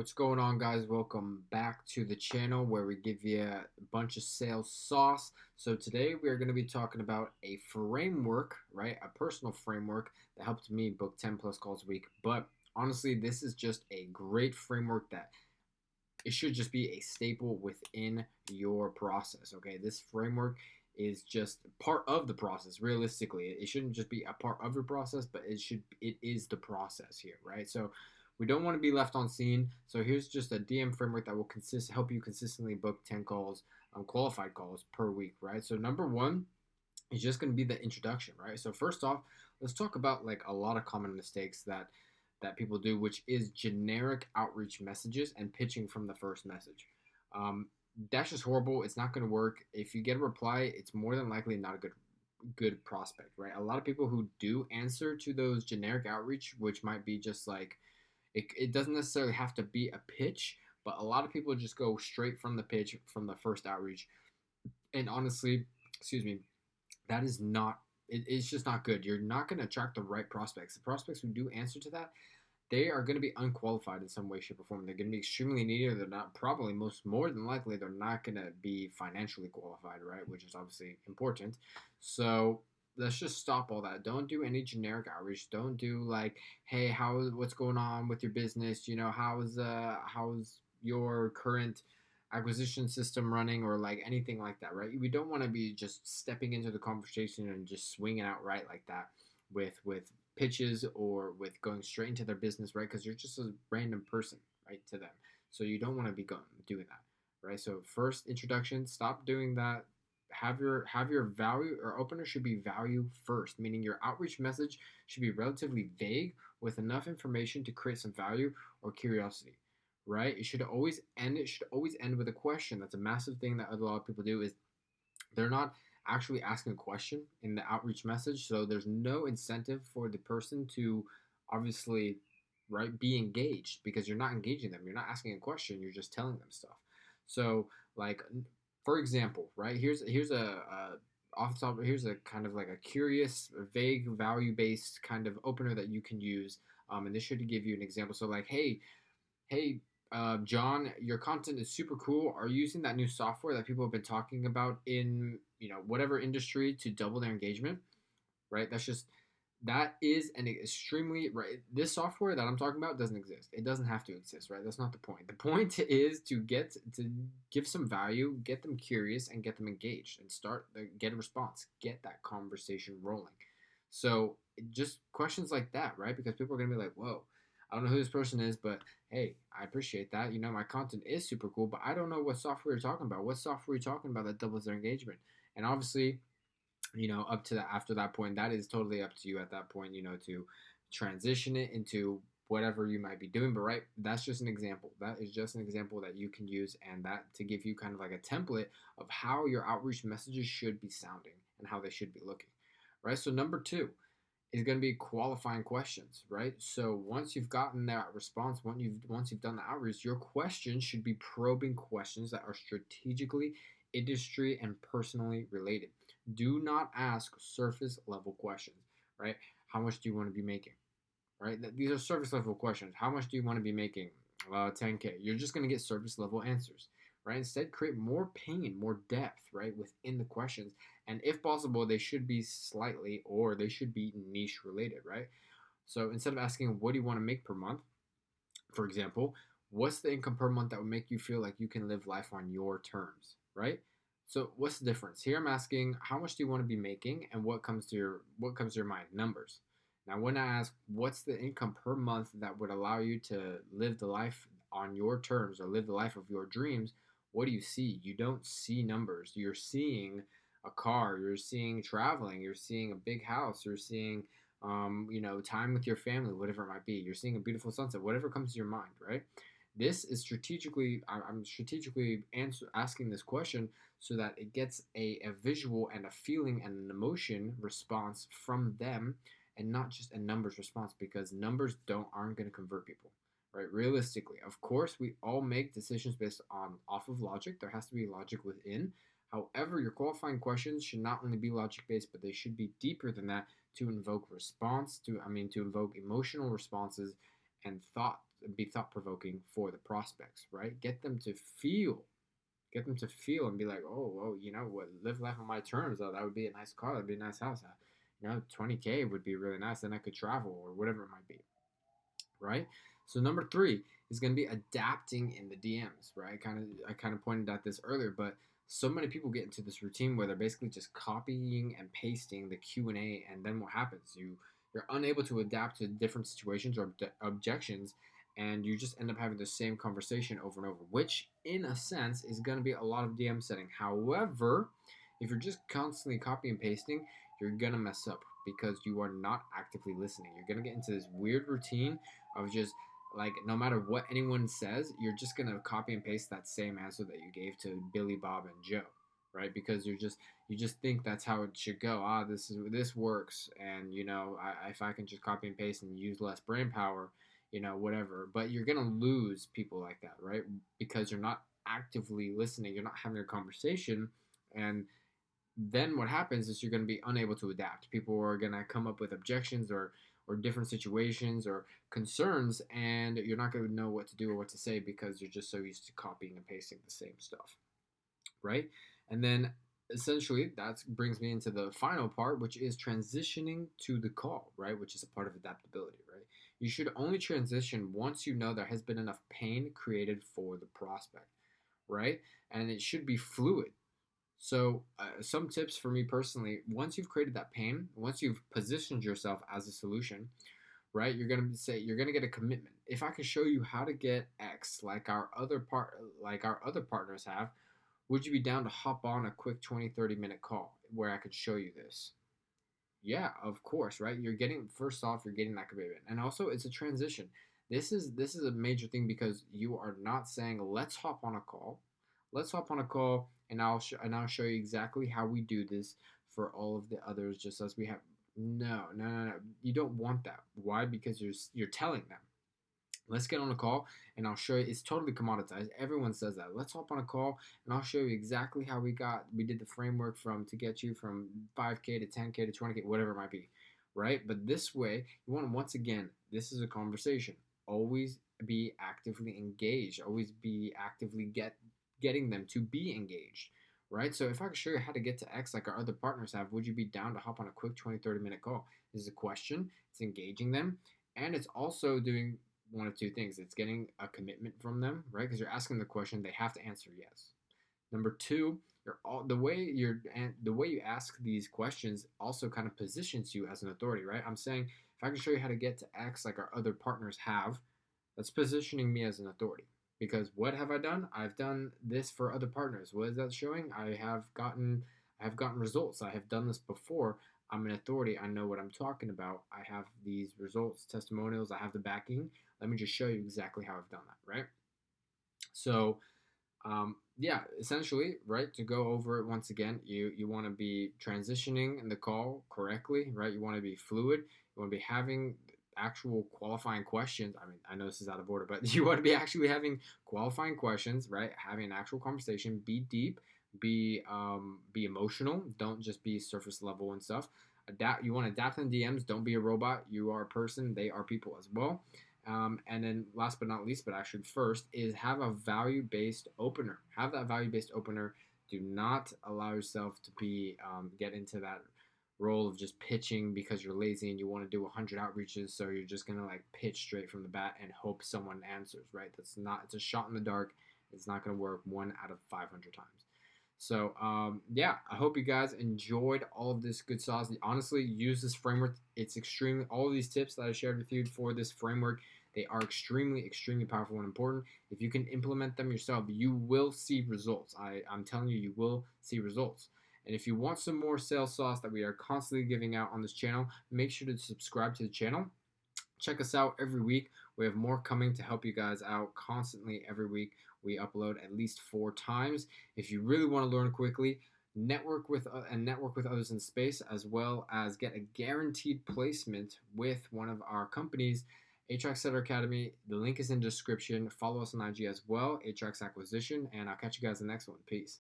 What's going on, guys? Welcome back to the channel where we give you a bunch of sales sauce. So today we are going to be talking about a framework, right? A personal framework that helped me book 10 plus calls a week. But honestly, this is just a great framework that it should just be a staple within your process. Okay, this framework is just part of the process. Realistically, it shouldn't just be a part of your process, but it is the process here, right? So we don't want to be left on scene. So here's just a DM framework that will help you consistently book 10 calls, qualified calls per week, right? So number one is just going to be the introduction, right? So first off, let's talk about like a lot of common mistakes that people do, which is generic outreach messages and pitching from the first message. Um, that's just horrible. It's not going to work. If you get a reply, it's more than likely not a good prospect, right? A lot of people who do answer to those generic outreach, which might be just like it doesn't necessarily have to be a pitch, but a lot of people just go straight from the pitch from the first outreach. And honestly, excuse me, that is not it's just not good. You're not going to attract the right prospects. The prospects who do answer to that, they are going to be unqualified in some way, shape, or form. They're going to be extremely needy, or they're not probably more than likely they're not going to be financially qualified, right? Which is obviously important. So let's just stop all that. Don't do any generic outreach. Don't do like, hey, what's going on with your business? How's your current acquisition system running, or like anything like that, right? We don't want to be just stepping into the conversation and just swinging out right like that with pitches or with going straight into their business, right? Because you're just a random person, right, to them. So you don't want to be doing that, right? So first introduction, stop doing that. Have your value or opener should be value first, meaning your outreach message should be relatively vague with enough information to create some value or curiosity, right? It should always end with a question. That's a massive thing that a lot of people do is they're not actually asking a question in the outreach message, so there's no incentive for the person to obviously, right, be engaged, because you're not engaging them. You're not asking a question, you're just telling them stuff. So like, for example, right, here's a off the top, here's a kind of like a curious, vague, value based kind of opener that you can use, and this should give you an example. So like, hey, John, your content is super cool. Are you using that new software that people have been talking about in whatever industry to double their engagement? Right. That is an extremely right. This software that I'm talking about doesn't exist. It doesn't have to exist, right? That's not the point. The point is to give some value, get them curious, and get them engaged, and get a response, get that conversation rolling. So just questions like that, right? Because people are gonna be like, "Whoa, I don't know who this person is, but hey, I appreciate that. My content is super cool, but I don't know what software you're talking about. What software you're talking about that doubles their engagement?" And obviously, up to that, after that point, that is totally up to you at that point, to transition it into whatever you might be doing. But right, that's just an example. That is just an example that you can use, and that to give you kind of like a template of how your outreach messages should be sounding and how they should be looking. Right. So number two is going to be qualifying questions, right? So once you've gotten that response, once you've done the outreach, your questions should be probing questions that are strategically, industry, and personally related. Do not ask surface level questions, right? How much do you want to be making? Right? These are surface level questions. How much do you want to be making? 10K. You're just going to get surface level answers, right? Instead, create more pain, more depth, right, within the questions. And if possible, they should be niche related, right? So instead of asking, what do you want to make per month? For example, what's the income per month that would make you feel like you can live life on your terms, right? So what's the difference? Here I'm asking, how much do you want to be making, and what comes to your mind? Numbers. Now, when I ask, what's the income per month that would allow you to live the life on your terms or live the life of your dreams, what do you see? You don't see numbers. You're seeing a car. You're seeing traveling. You're seeing a big house. You're seeing, time with your family, whatever it might be. You're seeing a beautiful sunset, whatever comes to your mind, right? This is I'm strategically asking this question so that it gets a visual and a feeling and an emotion response from them, and not just a numbers response, because numbers aren't going to convert people, right? Realistically, of course, we all make decisions based on off of logic. There has to be logic within. However, your qualifying questions should not only be logic based, but they should be deeper than that to invoke emotional responses and thought be thought provoking for the prospects, right? Get them to feel and be like, oh, well, you know what, live life on my terms. Oh, that would be a nice car, that'd be a nice house. 20K would be really nice. Then I could travel or whatever it might be, right? So number three is going to be adapting in the DMs, right? I kind of pointed out this earlier, but so many people get into this routine where they're basically just copying and pasting the Q&A, and then what happens? You're unable to adapt to different situations or objections, and you just end up having the same conversation over and over, which in a sense is going to be a lot of DM setting. However, if you're just constantly copy and pasting, you're going to mess up because you are not actively listening. You're going to get into this weird routine of just like no matter what anyone says, you're just gonna copy and paste that same answer that you gave to Billy, Bob, and Joe, right? Because you just think that's how it should go. This works, and if I can just copy and paste and use less brain power, whatever. But you're gonna lose people like that, right? Because you're not actively listening, you're not having a conversation, and then what happens is you're going to be unable to adapt. People are going to come up with objections or different situations or concerns, and you're not going to know what to do or what to say because you're just so used to copying and pasting the same stuff, right? And then essentially that brings me into the final part, which is transitioning to the call, right? Which is a part of adaptability, right? You should only transition once you know there has been enough pain created for the prospect, right? And it should be fluid. So, some tips for me personally: once you've created that pain, once you've positioned yourself as a solution, right? You're gonna get a commitment. If I can show you how to get X, like our other partners have, would you be down to hop on a quick 20-30 minute call where I could show you this? Yeah, of course, right? First off, you're getting that commitment, and also it's a transition. This is a major thing because you are not saying let's hop on a call, and I'll show you exactly how we do this for all of the others, just as we have. No, no, no, no. You don't want that. Why? Because you're telling them. Let's get on a call and I'll show you. It's totally commoditized. Everyone says that. Let's hop on a call and I'll show you exactly how we did the framework to get you from 5K to 10K to 20K, whatever it might be, right? But this way, you want to, once again, this is a conversation. Always be actively engaged. Always be actively getting them to be engaged, right? So if I could show you how to get to X like our other partners have, would you be down to hop on a quick 20-30 minute call? This is a question. It's engaging them, and it's also doing one of two things. It's getting a commitment from them, right? Because you're asking the question, they have to answer yes. Number two, the way you ask these questions also kind of positions you as an authority, right? I'm saying if I can show you how to get to X like our other partners have, that's positioning me as an authority. Because what have I done? I've done this for other partners. What is that showing? I have gotten results. I have done this before. I'm an authority. I know what I'm talking about. I have these results, testimonials. I have the backing. Let me just show you exactly how I've done that, right? So, yeah, essentially, right, to go over it once again, you want to be transitioning in the call correctly, right? You want to be fluid. You want to be having actual qualifying questions. I mean, I know this is out of order, but you want to be actually having qualifying questions, right? Having an actual conversation. Be deep. Be emotional. Don't just be surface level and stuff. Adapt. You want to adapt in DMs. Don't be a robot. You are a person. They are people as well. And then last but not least, but actually first, is have a value-based opener. Have that value-based opener. Do not allow yourself to be get into that role of just pitching because you're lazy and you want to do 100 outreaches, so you're just gonna like pitch straight from the bat and hope someone answers, right? That's not. It's a shot in the dark. It's not gonna work 1 out of 500 times. So, yeah, I hope you guys enjoyed all of this good sauce. Honestly, use this framework. It's extremely, all of these tips that I shared with you for this framework, they are extremely, extremely powerful and important. If you can implement them yourself, you will see results. I'm telling you, you will see results. And if you want some more sales sauce that we are constantly giving out on this channel, make sure to subscribe to the channel. Check us out every week. We have more coming to help you guys out constantly every week. We upload at least 4 times. If you really want to learn quickly, network with others in space, as well as get a guaranteed placement with one of our companies, Atrax Setter Academy. The link is in the description. Follow us on IG as well, Atrax Acquisition, and I'll catch you guys in the next one. Peace.